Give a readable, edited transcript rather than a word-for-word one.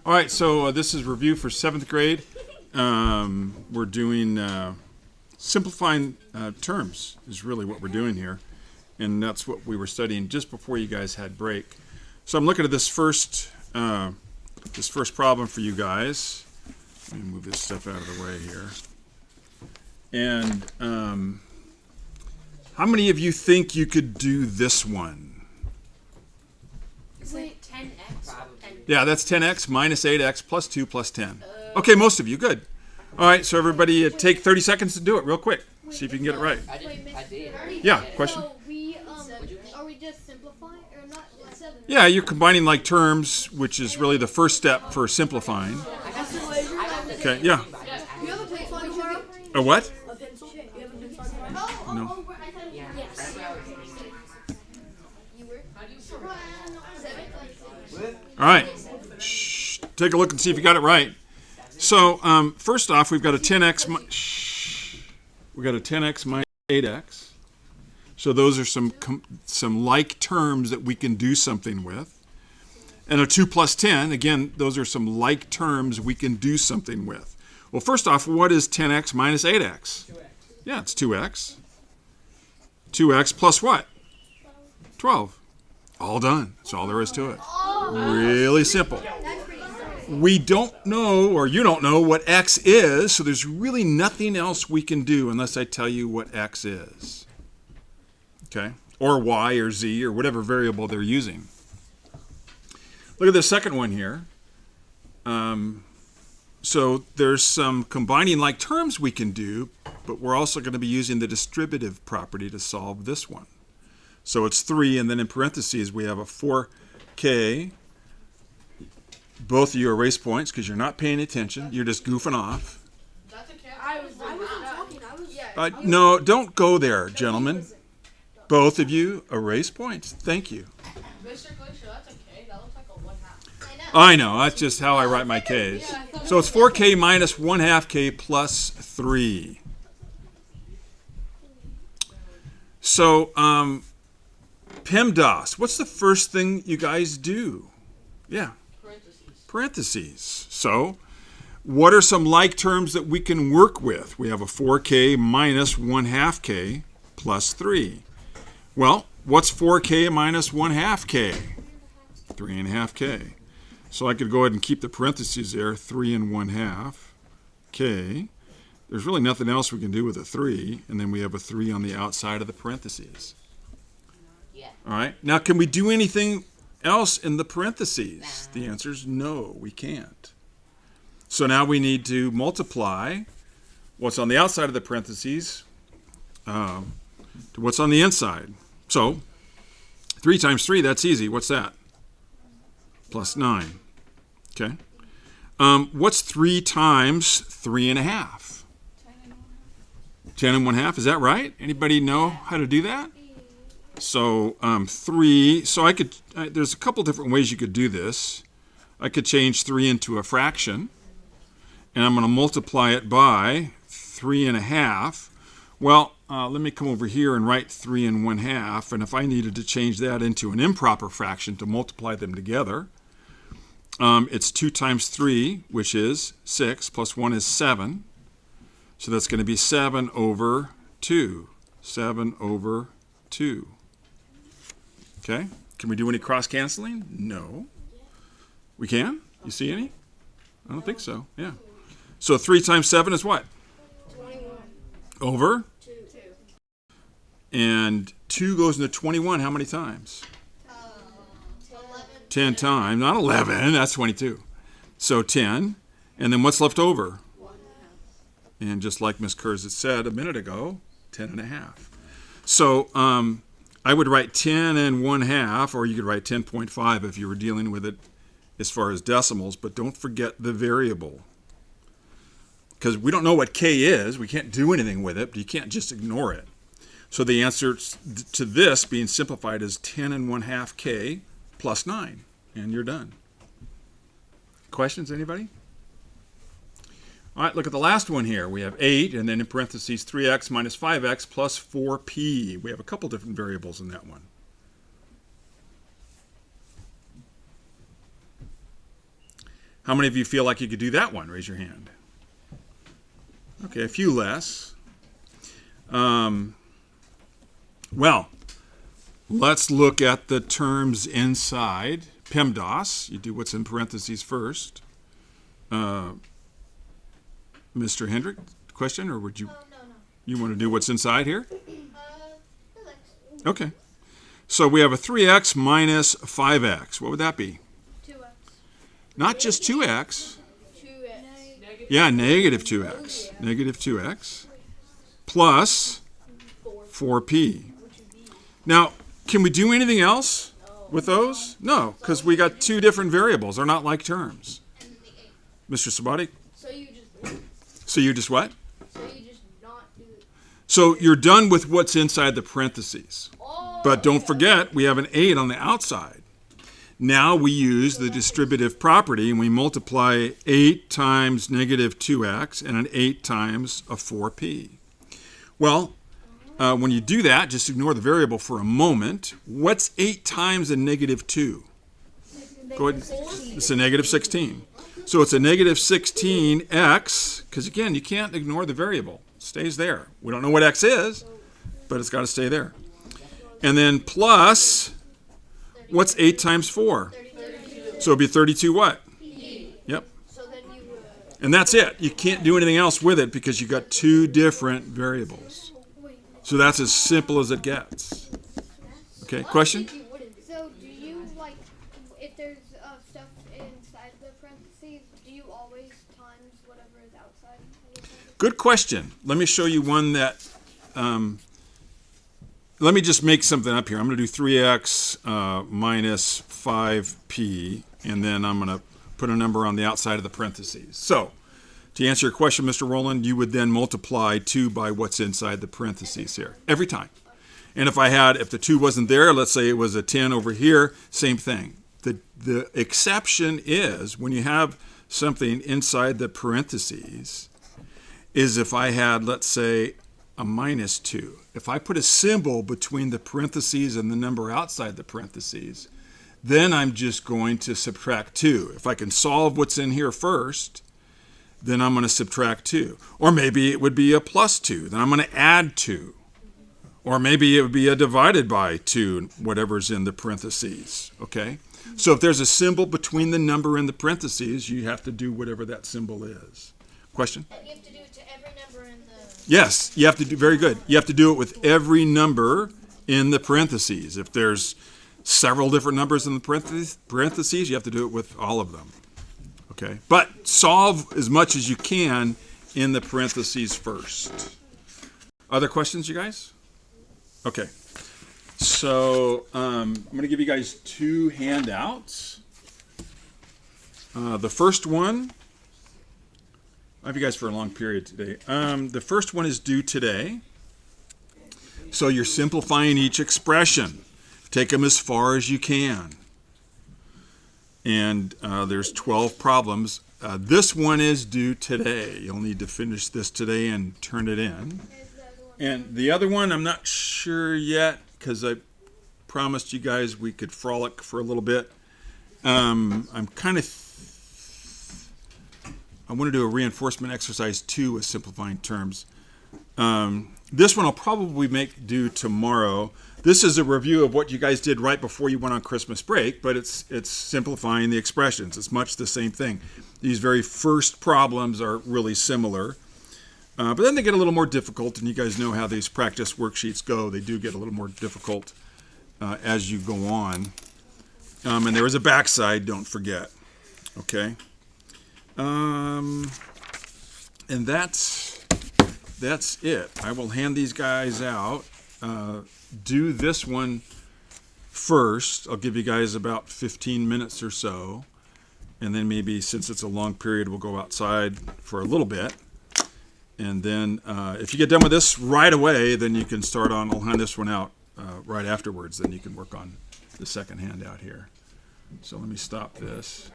All right, so this is review for 7th grade. We're doing simplifying terms is really what we're doing here. And that's what we were studying just before you guys had break. So I'm looking at this first problem for you guys. Let me move this stuff out of the way here. And how many of you think you could do this one? Wait, 10x? Yeah, that's 10x minus 8x plus 2 plus 10. Okay, most of you, good. All right, so everybody take 30 seconds to do it real quick. See if you can get it right. I did. Yeah, question? So are we just simplifying or not? Yeah, you're combining like terms, which is really the first step for simplifying. Okay, yeah. You have a pencil tomorrow? A what? A pencil? You have a pencil tomorrow? No. Yes. All right. Shh. Take a look and see if you got it right. So first off, we've got a 10x. We've got a 10x minus 8x. So those are some like terms that we can do something with. And a 2 plus 10, again, those are some like terms we can do something with. Well, first off, what is 10x minus 8x? 2x. Yeah, it's 2x. 2x plus what? 12. All done. That's all there is to it. Really simple. We don't know, or you don't know, what x is, so there's really nothing else we can do unless I tell you what x is. Okay? Or y or z or whatever variable they're using. Look at the second one here. So there's some combining like terms we can do, but we're also going to be using the distributive property to solve this one. So it's 3, and then in parentheses we have a 4k. Both of you erase points because you're not paying attention. You're just goofing off. That's okay. I wasn't talking. No, don't go there, gentlemen. Both of you erase points. Thank you. Mr. Glacier, that's okay. That looks like a 1/2. I know. That's just how I write my k's. So it's 4k minus 1/2 k plus 3. So PEMDAS, what's the first thing you guys do? Yeah. Parentheses. So what are some like terms that we can work with? We have a 4k minus 1/2 k plus 3. Well, what's 4k minus 1/2 k? 3.5 k. So I could go ahead and keep the parentheses there, 3 and 1/2 k. There's really nothing else we can do with a 3, and then we have a 3 on the outside of the parentheses. Yeah. All right. Now, can we do anything else in the parentheses? The answer is no, we can't. So now we need to multiply what's on the outside of the parentheses to what's on the inside. So 3 times 3, that's easy. What's that? Plus 9. Okay. What's 3 times 3.5? 10 and 1/2. Is that right? Anybody know how to do that? So 3, so I could, there's a couple different ways you could do this. I could change 3 into a fraction, and I'm going to multiply it by 3.5. Well, let me come over here and write 3 and 1/2, and if I needed to change that into an improper fraction to multiply them together, it's 2 times 3, which is 6, plus 1 is 7. So that's going to be 7 over 2. 7 over 2. Okay, can we do any cross-canceling? No. We can? You see any? I don't think so, yeah. So 3 times 7 is what? 21. Over? 2. And 2 goes into 21 how many times? 11. 10 times, not 11, that's 22. So 10, and then what's left over? 1/2. And just like Ms. Kurz said a minute ago, 10.5. So I would write 10 and 1/2, or you could write 10.5 if you were dealing with it as far as decimals, but don't forget the variable. Because we don't know what k is, we can't do anything with it, but you can't just ignore it. So the answer to this being simplified is 10 and 1/2 k plus 9, and you're done. Questions, anybody? All right, look at the last one here. We have 8, and then in parentheses 3x minus 5x plus 4p. We have a couple different variables in that one. How many of you feel like you could do that one? Raise your hand. Okay, a few less. Well, let's look at the terms inside PEMDAS. You do what's in parentheses first. Mr. Hendrick, question, or would you? No. You want to do what's inside here? Relax. Okay. So we have a 3x minus 5x. What would that be? 2x. Not just 2x. 2x. Yeah, negative 2x. Negative 2x plus 4p. Now, can we do anything else with those? No, because we got two different variables. They're not like terms. Mr. Sabati? So you just what? So you just not do it. So you're done with what's inside the parentheses. Oh, But don't forget, we have an 8 on the outside. Now we use the distributive property and we multiply 8 times negative 2x and an 8 times a 4p. Well, when you do that, just ignore the variable for a moment. What's 8 times a negative 2? Go ahead. It's a negative 16. So it's a negative 16x, because again, you can't ignore the variable. It stays there. We don't know what x is, but it's got to stay there. And then plus, what's 8 times 4? 32. So it'd be 32 what? Yep. So then you And that's it. You can't do anything else with it because you've got two different variables. So that's as simple as it gets. Okay, question? So do you, like, if there's stuff inside the parentheses, do you always times whatever is outside of the parentheses? Good question. Let me show you one that, let me just make something up here. I'm going to do 3x minus 5p, and then I'm going to put a number on the outside of the parentheses. So, to answer your question, Mr. Rowland, you would then multiply 2 by what's inside the parentheses here, every time. And if the 2 wasn't there, let's say it was a 10 over here, same thing. The exception is when you have something inside the parentheses is if I had, let's say, a minus 2. If I put a symbol between the parentheses and the number outside the parentheses, then I'm just going to subtract 2. If I can solve what's in here first, then I'm going to subtract 2. Or maybe it would be a plus 2. Then I'm going to add 2. Or maybe it would be a divided by 2, whatever's in the parentheses. Okay? So if there's a symbol between the number and the parentheses, you have to do whatever that symbol is. Question? And you have to do it to every number in the. Yes, you have to do, very good. You have to do it with every number in the parentheses. If there's several different numbers in the parentheses, you have to do it with all of them. Okay? But solve as much as you can in the parentheses first. Other questions, you guys? Okay. So I'm going to give you guys 2 handouts. The first one, I have you guys for a long period today. The first one is due today. So you're simplifying each expression. Take them as far as you can. And there's 12 problems. This one is due today. You'll need to finish this today and turn it in. And the other one, I'm not sure yet because I promised you guys we could frolic for a little bit. I'm kind of... I want to do a reinforcement exercise 2 with simplifying terms. This one I'll probably make due tomorrow. This is a review of what you guys did right before you went on Christmas break, but it's simplifying the expressions. It's much the same thing. These very first problems are really similar. But then they get a little more difficult, and you guys know how these practice worksheets go. They do get a little more difficult as you go on. And there is a backside, don't forget. Okay? And that's it. I will hand these guys out. Do this one first. I'll give you guys about 15 minutes or so. And then maybe, since it's a long period, we'll go outside for a little bit. And then if you get done with this right away, then you can start on, I'll hand this one out right afterwards. Then you can work on the second handout here. So let me stop this.